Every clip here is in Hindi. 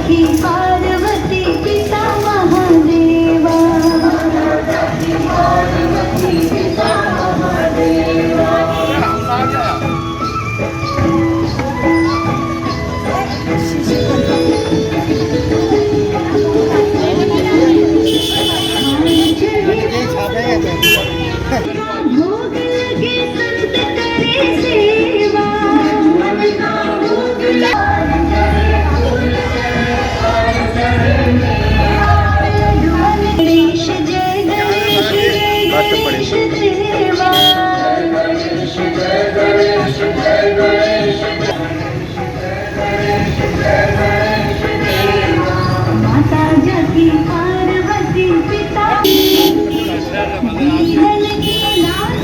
जाकी पार्वती पिता महादेवा, पार्वती पिता महादेवा। भोग लगे संत करे सेवा, भोग गणेश जय गणेश जय गणेश देवा, गणेश जय गणेश जय गणेश देवा। माता जाकी पार्वती पिता दीनन की लाज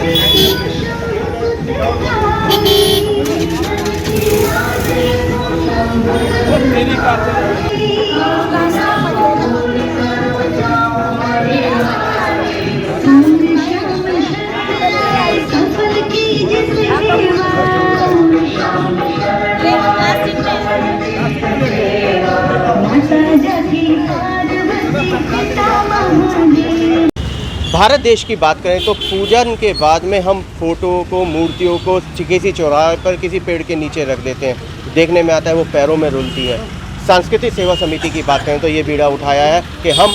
सफल कीजिए सेवा, माता जाकी पार्वती पिता महादेव। भारत देश की बात करें तो पूजन के बाद में हम फोटो को, मूर्तियों को किसी चौराहे पर किसी पेड़ के नीचे रख देते हैं। देखने में आता है वो पैरों में रुलती है। सांस्कृतिक सेवा समिति की बात करें तो ये बीड़ा उठाया है कि हम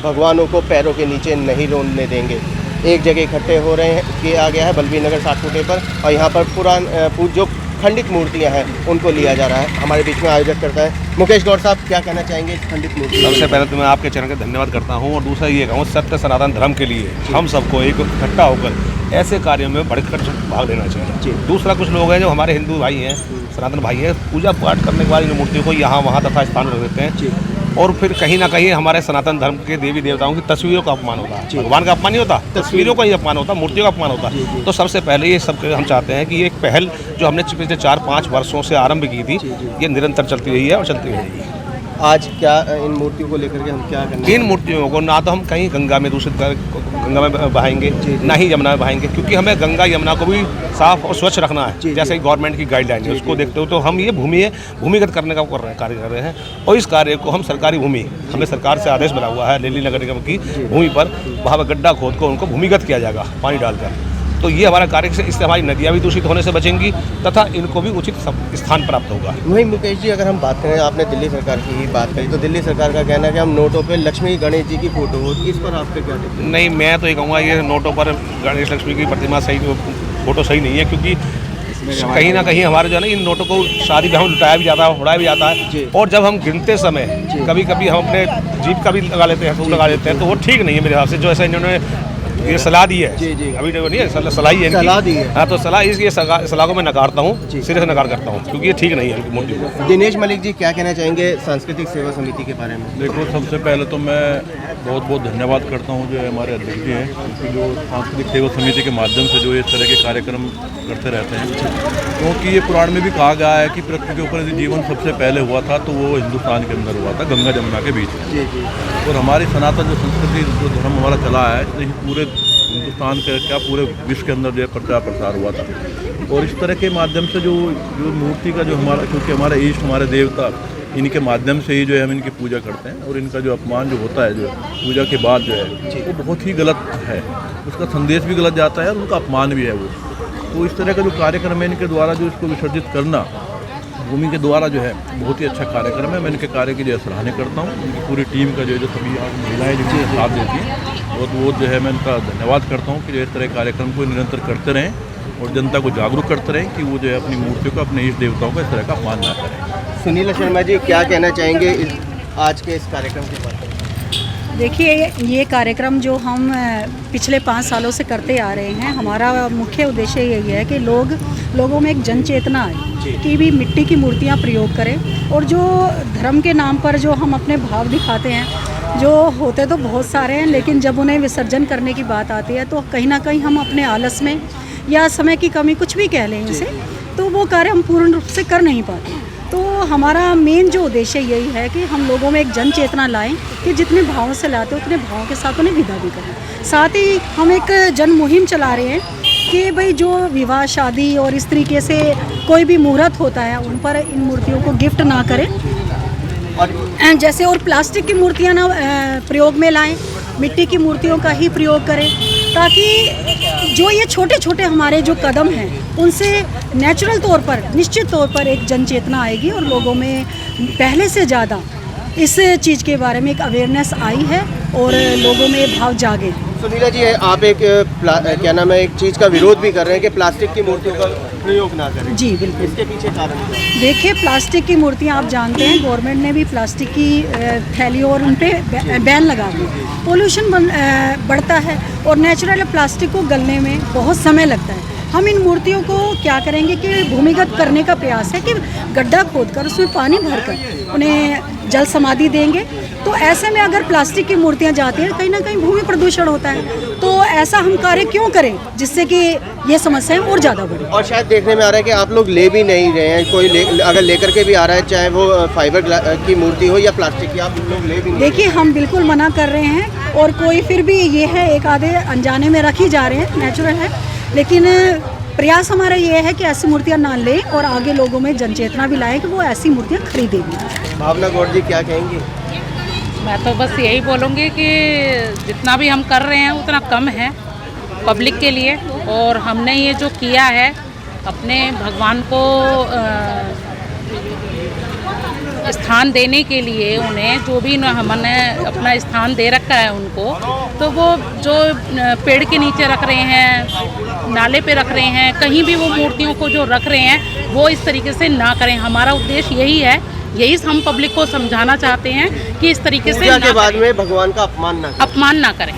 भगवानों को पैरों के नीचे नहीं रोने देंगे। एक जगह इकट्ठे हो रहे हैं, किया गया है बलबीर नगर 60 फुटे पर, और यहाँ पर जो खंडित मूर्तियाँ हैं उनको लिया जा रहा है। हमारे बीच में आयोजक करता है मुकेश गौड़ साहब, क्या कहना चाहेंगे खंडित मूर्ति? सबसे पहले तो मैं आपके चैनल का धन्यवाद करता हूं, और दूसरा ये कहूँ सत्य सनातन धर्म के लिए हम सबको एक इकट्ठा होकर ऐसे कार्यों में बढ़कर भाग लेना चाहिए। दूसरा, कुछ लोग हैं जो हमारे हिंदू भाई हैं, सनातन भाई हैं, पूजा पाठ करने के बाद इन मूर्तियों को यहाँ वहाँ तथा स्थान रख देते हैं, और फिर कहीं ना कहीं हमारे सनातन धर्म के देवी देवताओं की तस्वीरों का अपमान होता है। भगवान का अपमान नहीं होता, तस्वीरों का ही अपमान होता, मूर्तियों का अपमान होता। तो सबसे पहले ये सब हम चाहते हैं कि ये एक पहल जो हमने पिछले 4-5 वर्षों से आरंभ की थी, ये निरंतर चलती रही है और चलती रहेगी। आज क्या इन मूर्तियों को लेकर के हम क्या करेंगे? इन मूर्तियों को ना तो हम कहीं गंगा में दूषित कर गंगा में बहाएंगे, ना ही यमुना में बहाएंगे, क्योंकि हमें गंगा यमुना को भी साफ और स्वच्छ रखना है। जैसे गवर्नमेंट की गाइडलाइन है, उसको देखते हो तो हम ये भूमिगत करने का कार्य कर रहे हैं, और इस कार्य को हम सरकारी भूमि, हमें सरकार से आदेश बना हुआ है लेली नगर निगम की भूमि पर, वहाँ पर गड्ढा खोद को उनको भूमिगत किया जाएगा पानी डालकर। तो ये हमारा कार्य से इससे हमारी नदियाँ भी दूषित होने से बचेंगी तथा इनको भी उचित स्थान प्राप्त होगा। वहीं मुकेश जी, अगर हम बात करें, आपने दिल्ली सरकार की ही बात करी, तो दिल्ली सरकार का कहना है कि हम नोटों पे लक्ष्मी गणेश जी की फोटो हो, इस पर आपके क्या कहते हैं? नहीं, मैं तो ये कहूँगा ये नोटों पर गणेश लक्ष्मी की प्रतिमा सही, फोटो सही नहीं है, क्योंकि कहीं ना कहीं हमारे जो है ना इन नोटों को शादी ब्याह में लुटाया भी जाता है, उड़ाया भी जाता है, और जब हम गिनते समय कभी कभी हम अपने जीप का भी लगा लेते हैं, लगा लेते हैं, तो वो ठीक नहीं है मेरे हिसाब से। जो ऐसा इन्होंने ये सलाह दी है, अभी नहीं है, सलाह ही है, सलाह दी है। हाँ, तो सलाह को मैं नकारता हूँ, सिरे से नकार करता हूँ, क्योंकि ये ठीक नहीं है इनकी मूर्ति। दिनेश मलिक जी, क्या कहना चाहेंगे सांस्कृतिक सेवा समिति के बारे में? देखो, सबसे पहले तो मैं बहुत बहुत धन्यवाद करता हूँ जो हमारे अध्यक्ष जी हैं, क्योंकि जो सांस्कृतिक सेवा समिति के माध्यम से जो इस तरह के कार्यक्रम करते रहते हैं, क्योंकि ये पुराण में भी कहा गया है कि पृथ्वी के ऊपर जीवन सबसे पहले हुआ था तो वो हिंदुस्तान के अंदर हुआ था, गंगा जमुना के बीच में। और हमारी सनातन जो संस्कृति, जो धर्म हमारा चला है, पूरे हिंदुस्तान के क्या पूरे विश्व के अंदर जो प्रचार प्रसार हुआ था। और इस तरह के माध्यम से जो मूर्ति का जो हमारा, क्योंकि हमारे ईष्ट, हमारे देवता, इनके माध्यम से ही जो है हम इनकी पूजा करते हैं, और इनका जो अपमान जो होता है जो पूजा के बाद जो है वो बहुत ही गलत है, उसका संदेश भी गलत जाता है और उनका अपमान भी है वो। तो इस तरह का जो कार्यक्रम है इनके द्वारा जो इसको विसर्जित करना भूमि के द्वारा जो है बहुत ही अच्छा कार्यक्रम है। मैं इनके कार्य की जो सराहना करता हूँ, उनकी पूरी टीम का जो सभी महिलाएँ जो साथ देती हैं, वो जो है मैं उनका धन्यवाद करता हूँ कि जो इस तरह कार्यक्रम को निरंतर करते रहें और जनता को जागरूक करते रहें कि वो जो है अपनी मूर्तियों को, अपने इष्ट देवताओं को इस तरह का अपमान ना करें। सुनील शर्मा जी, क्या कहना चाहेंगे आज के इस कार्यक्रम के बारे में? देखिए, ये कार्यक्रम जो हम पिछले 5 सालों से करते आ रहे हैं, हमारा मुख्य उद्देश्य यही है कि लोगों में एक जन चेतना आए कि भी मिट्टी की मूर्तियां प्रयोग करें, और जो धर्म के नाम पर जो हम अपने भाव दिखाते हैं, जो होते तो बहुत सारे हैं, लेकिन जब उन्हें विसर्जन करने की बात आती है तो कहीं ना कहीं हम अपने आलस में या समय की कमी, कुछ भी कह लें इसे, तो वो कार्य हम पूर्ण रूप से कर नहीं पाते। तो हमारा मेन जो उद्देश्य यही है कि हम लोगों में एक जन चेतना लाएं कि जितने भावों से लाते उतने भावों के साथ उन्हें विदा भी करें। साथ ही हम एक जन मुहिम चला रहे हैं कि भाई जो विवाह, शादी और इस तरीके से कोई भी मुहूर्त होता है, उन पर इन मूर्तियों को गिफ्ट ना करें, और जैसे और प्लास्टिक की मूर्तियाँ ना प्रयोग में लाएं, मिट्टी की मूर्तियों का ही प्रयोग करें, ताकि जो ये छोटे छोटे हमारे जो कदम हैं उनसे नेचुरल तौर पर, निश्चित तौर पर एक जन चेतना आएगी और लोगों में पहले से ज़्यादा इस चीज़ के बारे में एक अवेयरनेस आई है और लोगों में भाव जागे। सुनीला जी, आप एक क्या नाम है, एक चीज़ का विरोध भी कर रहे हैं कि प्लास्टिक की मूर्तियों का प्रयोग ना करें। जी बिल्कुल। इसके पीछे कारण क्या है? देखिए, प्लास्टिक की मूर्तियाँ आप जानते हैं, गवर्नमेंट ने भी प्लास्टिक की थैलियों और उन पर बैन लगा दिया। पोल्यूशन बढ़ता है और नेचुरल प्लास्टिक को गलने में बहुत समय लगता है। हम इन मूर्तियों को क्या करेंगे कि भूमिगत करने का प्रयास है कि गड्ढा खोदकर उसमें पानी भरकर उन्हें जल समाधि देंगे। तो ऐसे में अगर प्लास्टिक की मूर्तियाँ जाती हैं, कहीं ना कहीं भूमि प्रदूषण होता है। तो ऐसा हम कार्य क्यों करें जिससे कि ये समस्याएं और ज़्यादा बढ़े। और शायद देखने में आ रहा है कि आप लोग ले भी नहीं रहे हैं, कोई अगर लेकर के भी आ रहा है, चाहे वो फाइबर की मूर्ति हो या प्लास्टिक की, आप लोग ले भी नहीं। देखिए, हम बिल्कुल मना कर रहे हैं और कोई फिर भी ये है, एक आधे अनजाने में रखी जा रहे हैं, नेचुरल है, लेकिन प्रयास हमारा ये है कि ऐसी मूर्तियाँ ना लें और आगे लोगों में जनचेतना भी लाएं कि वो ऐसी मूर्तियाँ खरीदेंगे। भावना गौड़ जी क्या कहेंगी? मैं तो बस यही बोलूँगी कि जितना भी हम कर रहे हैं उतना कम है पब्लिक के लिए, और हमने ये जो किया है अपने भगवान को स्थान देने के लिए, उन्हें जो भी हमने अपना स्थान दे रखा है उनको, तो वो जो पेड़ के नीचे रख रहे हैं, नाले पे रख रहे हैं, कहीं भी वो मूर्तियों को जो रख रहे हैं वो इस तरीके से ना करें। हमारा उद्देश्य यही है, यही हम पब्लिक को समझाना चाहते हैं कि इस तरीके से पूजा के बाद में भगवान का अपमान ना करें।